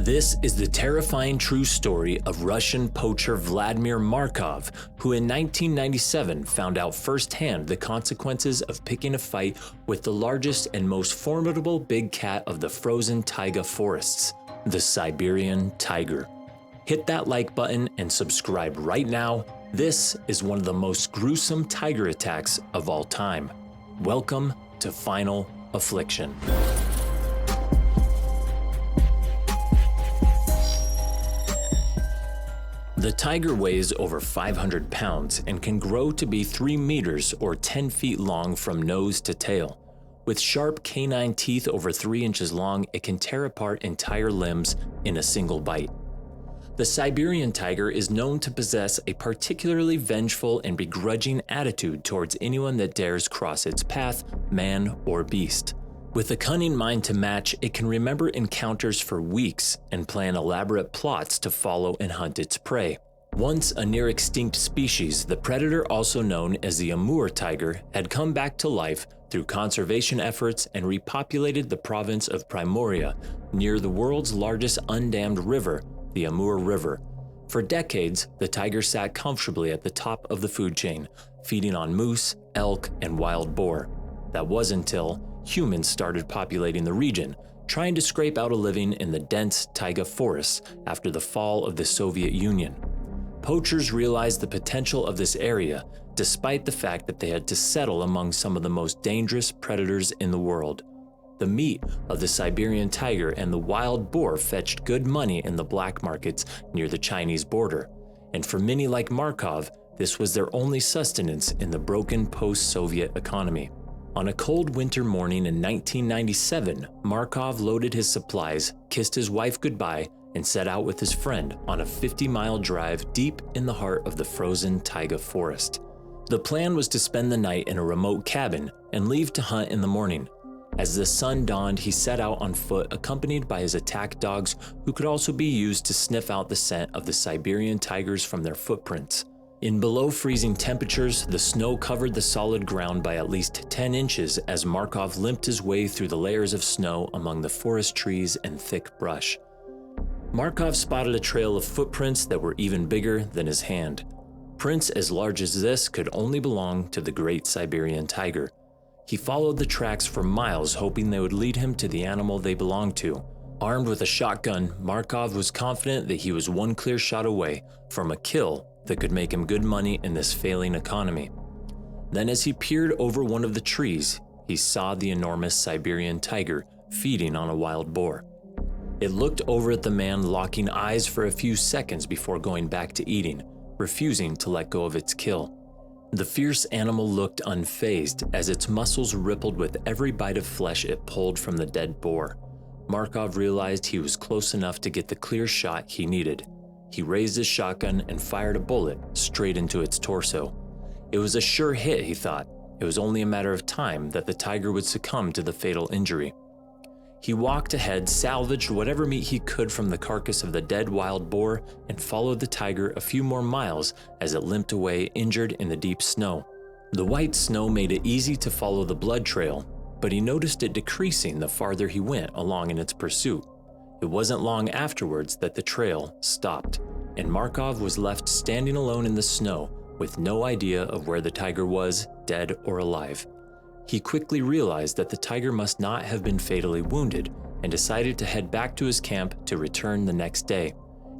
This is the terrifying true story of Russian poacher Vladimir Markov, who in 1997 found out firsthand the consequences of picking a fight with the largest and most formidable big cat of the frozen taiga forests, the Siberian tiger. Hit that like button and subscribe right now. This is one of the most gruesome tiger attacks of all time. Welcome to Final Affliction. The tiger weighs over 500 pounds and can grow to be 3 meters or 10 feet long from nose to tail. With sharp canine teeth over 3 inches long, it can tear apart entire limbs in a single bite. The Siberian tiger is known to possess a particularly vengeful and begrudging attitude towards anyone that dares cross its path, man or beast. With a cunning mind to match, it can remember encounters for weeks and plan elaborate plots to follow and hunt its prey. Once a near-extinct species, the predator also known as the Amur tiger had come back to life through conservation efforts and repopulated the province of Primoria near the world's largest undammed river, the Amur River. For decades, the tiger sat comfortably at the top of the food chain, feeding on moose, elk, and wild boar. That was until humans started populating the region, trying to scrape out a living in the dense taiga forests after the fall of the Soviet Union. Poachers realized the potential of this area, despite the fact that they had to settle among some of the most dangerous predators in the world. The meat of the Siberian tiger and the wild boar fetched good money in the black markets near the Chinese border, and for many like Markov, this was their only sustenance in the broken post-Soviet economy. On a cold winter morning in 1997, Markov loaded his supplies, kissed his wife goodbye, and set out with his friend on a 50-mile drive deep in the heart of the frozen taiga forest. The plan was to spend the night in a remote cabin and leave to hunt in the morning. As the sun dawned, he set out on foot accompanied by his attack dogs, who could also be used to sniff out the scent of the Siberian tigers from their footprints. In below freezing temperatures, the snow covered the solid ground by at least 10 inches as Markov limped his way through the layers of snow among the forest trees and thick brush. Markov spotted a trail of footprints that were even bigger than his hand. Prints as large as this could only belong to the great Siberian tiger. He followed the tracks for miles, hoping they would lead him to the animal they belonged to. Armed with a shotgun, Markov was confident that he was one clear shot away from a kill that could make him good money in this failing economy. Then as he peered over one of the trees, he saw the enormous Siberian tiger feeding on a wild boar. It looked over at the man, locking eyes for a few seconds before going back to eating, refusing to let go of its kill. The fierce animal looked unfazed as its muscles rippled with every bite of flesh it pulled from the dead boar. Markov realized he was close enough to get the clear shot he needed. He raised his shotgun and fired a bullet straight into its torso. It was a sure hit, he thought. It was only a matter of time that the tiger would succumb to the fatal injury. He walked ahead, salvaged whatever meat he could from the carcass of the dead wild boar, and followed the tiger a few more miles as it limped away injured in the deep snow. The white snow made it easy to follow the blood trail, but he noticed it decreasing the farther he went along in its pursuit. It wasn't long afterwards that the trail stopped, and Markov was left standing alone in the snow with no idea of where the tiger was, dead or alive. He quickly realized that the tiger must not have been fatally wounded and decided to head back to his camp to return the next day.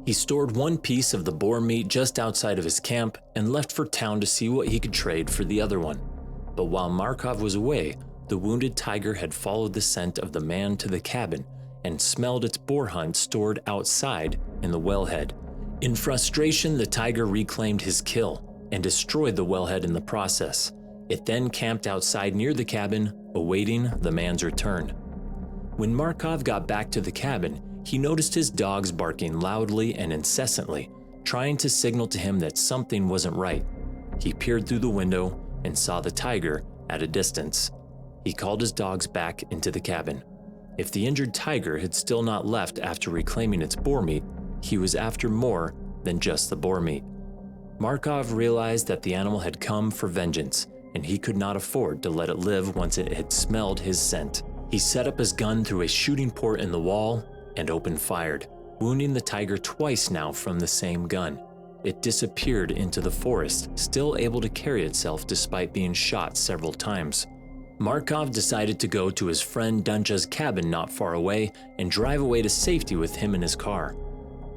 He stored one piece of the boar meat just outside of his camp and left for town to see what he could trade for the other one. But while Markov was away, the wounded tiger had followed the scent of the man to the cabin and smelled its boar hunt stored outside in the wellhead. In frustration, the tiger reclaimed his kill and destroyed the wellhead in the process. It then camped outside near the cabin, awaiting the man's return. When Markov got back to the cabin, he noticed his dogs barking loudly and incessantly, trying to signal to him that something wasn't right. He peered through the window and saw the tiger at a distance. He called his dogs back into the cabin. If the injured tiger had still not left after reclaiming its boar meat, he was after more than just the boar meat. Markov realized that the animal had come for vengeance, and he could not afford to let it live once it had smelled his scent. He set up his gun through a shooting port in the wall and opened fire. wounding the tiger twice now from the same gun. It disappeared into the forest, still able to carry itself despite being shot several times. Markov decided to go to his friend Duncha's cabin not far away and drive away to safety with him in his car.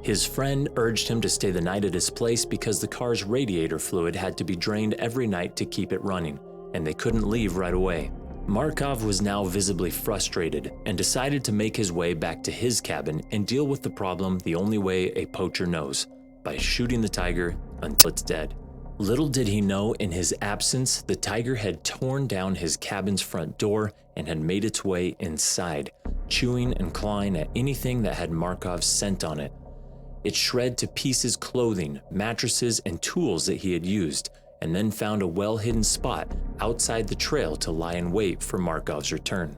His friend urged him to stay the night at his place because the car's radiator fluid had to be drained every night to keep it running, and they couldn't leave right away. Markov was now visibly frustrated and decided to make his way back to his cabin and deal with the problem the only way a poacher knows, by shooting the tiger until it's dead. Little did he know, in his absence, the tiger had torn down his cabin's front door and had made its way inside, chewing and clawing at anything that had Markov's scent on it. It shred to pieces clothing, mattresses, and tools that he had used, and then found a well-hidden spot outside the trail to lie in wait for Markov's return.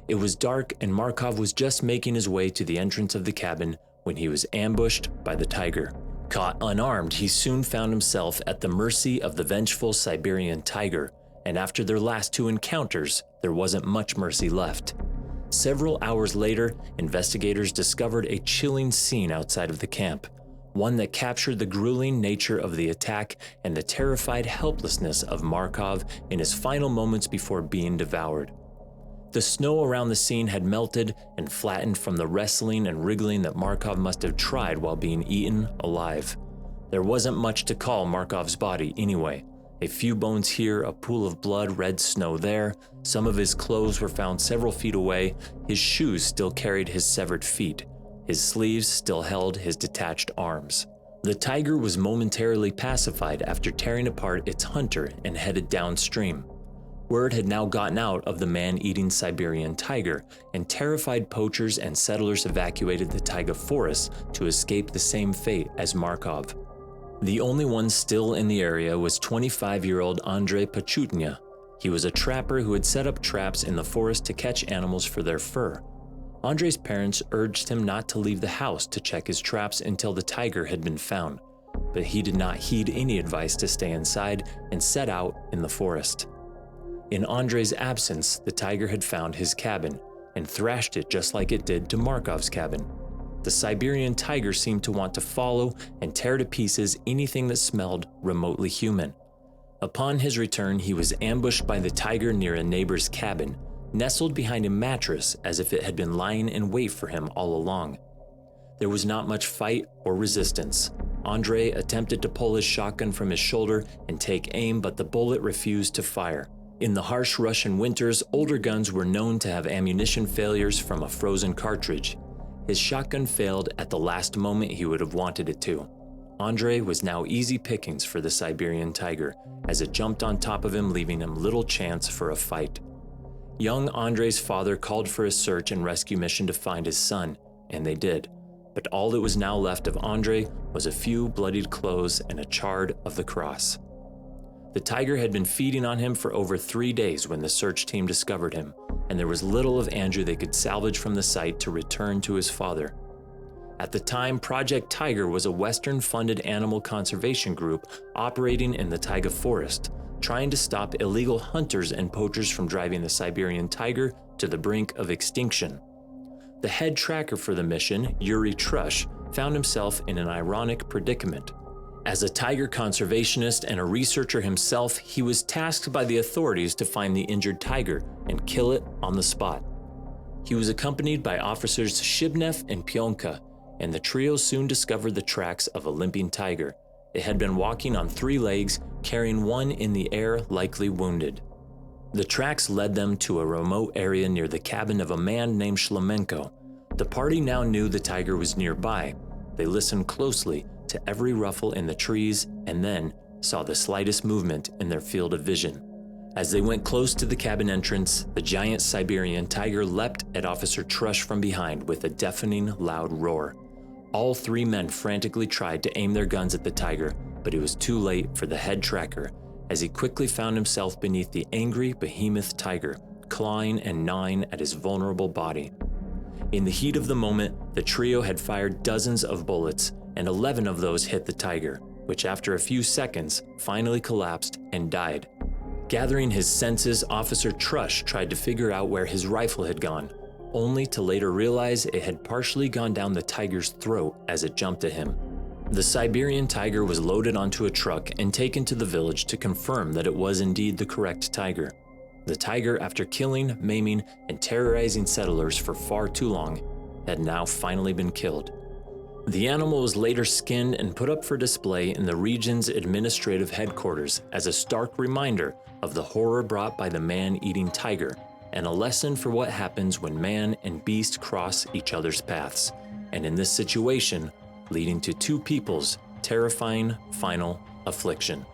It was dark, and Markov was just making his way to the entrance of the cabin when he was ambushed by the tiger. Caught unarmed, he soon found himself at the mercy of the vengeful Siberian tiger, and after their last two encounters, there wasn't much mercy left. Several hours later, investigators discovered a chilling scene outside of the camp, one that captured the grueling nature of the attack and the terrified helplessness of Markov in his final moments before being devoured. The snow around the scene had melted and flattened from the wrestling and wriggling that Markov must have tried while being eaten alive. There wasn't much to call Markov's body anyway. A few bones here, a pool of blood, red snow there. Some of his clothes were found several feet away. His shoes still carried his severed feet. His sleeves still held his detached arms. The tiger was momentarily pacified after tearing apart its hunter and headed downstream. Word had now gotten out of the man-eating Siberian tiger, and terrified poachers and settlers evacuated the taiga forests to escape the same fate as Markov. The only one still in the area was 25-year-old Andrei Pachutnya. He was a trapper who had set up traps in the forest to catch animals for their fur. Andrei's parents urged him not to leave the house to check his traps until the tiger had been found, but he did not heed any advice to stay inside and set out in the forest. In Andrei's absence, the tiger had found his cabin and thrashed it just like it did to Markov's cabin. The Siberian tiger seemed to want to follow and tear to pieces anything that smelled remotely human. Upon his return, he was ambushed by the tiger near a neighbor's cabin, nestled behind a mattress as if it had been lying in wait for him all along. There was not much fight or resistance. Andrei attempted to pull his shotgun from his shoulder and take aim, but the bullet refused to fire. In the harsh Russian winters, older guns were known to have ammunition failures from a frozen cartridge. His shotgun failed at the last moment he would have wanted it to. Andrei was now easy pickings for the Siberian tiger, as it jumped on top of him, leaving him little chance for a fight. Young Andrei's father called for a search and rescue mission to find his son, and they did. But all that was now left of Andrei was a few bloodied clothes and a chard of the cross. The tiger had been feeding on him for over 3 days when the search team discovered him, and there was little of Andrew they could salvage from the site to return to his father. At the time, Project Tiger was a Western-funded animal conservation group operating in the taiga forest, trying to stop illegal hunters and poachers from driving the Siberian tiger to the brink of extinction. The head tracker for the mission, Yuri Trush, found himself in an ironic predicament. As a tiger conservationist and a researcher himself, he was tasked by the authorities to find the injured tiger and kill it on the spot. He was accompanied by officers Shibnev and Pionka, and the trio soon discovered the tracks of a limping tiger. It had been walking on 3 legs, carrying one in the air, likely wounded. The tracks led them to a remote area near the cabin of a man named Shlemenko. The party now knew the tiger was nearby. They listened closely to every ruffle in the trees and then saw the slightest movement in their field of vision. As they went close to the cabin entrance, the giant Siberian tiger leapt at Officer Trush from behind with a deafening loud roar. All 3 men frantically tried to aim their guns at the tiger, but it was too late for the head tracker, as he quickly found himself beneath the angry behemoth tiger, clawing and gnawing at his vulnerable body. In the heat of the moment, the trio had fired dozens of bullets, and 11 of those hit the tiger, which after a few seconds finally collapsed and died. Gathering his senses, Officer Trush tried to figure out where his rifle had gone, only to later realize it had partially gone down the tiger's throat as it jumped at him. The Siberian tiger was loaded onto a truck and taken to the village to confirm that it was indeed the correct tiger. The tiger, after killing, maiming, and terrorizing settlers for far too long, had now finally been killed. The animal was later skinned and put up for display in the region's administrative headquarters as a stark reminder of the horror brought by the man-eating tiger, and a lesson for what happens when man and beast cross each other's paths, and in this situation, leading to two people's terrifying final affliction.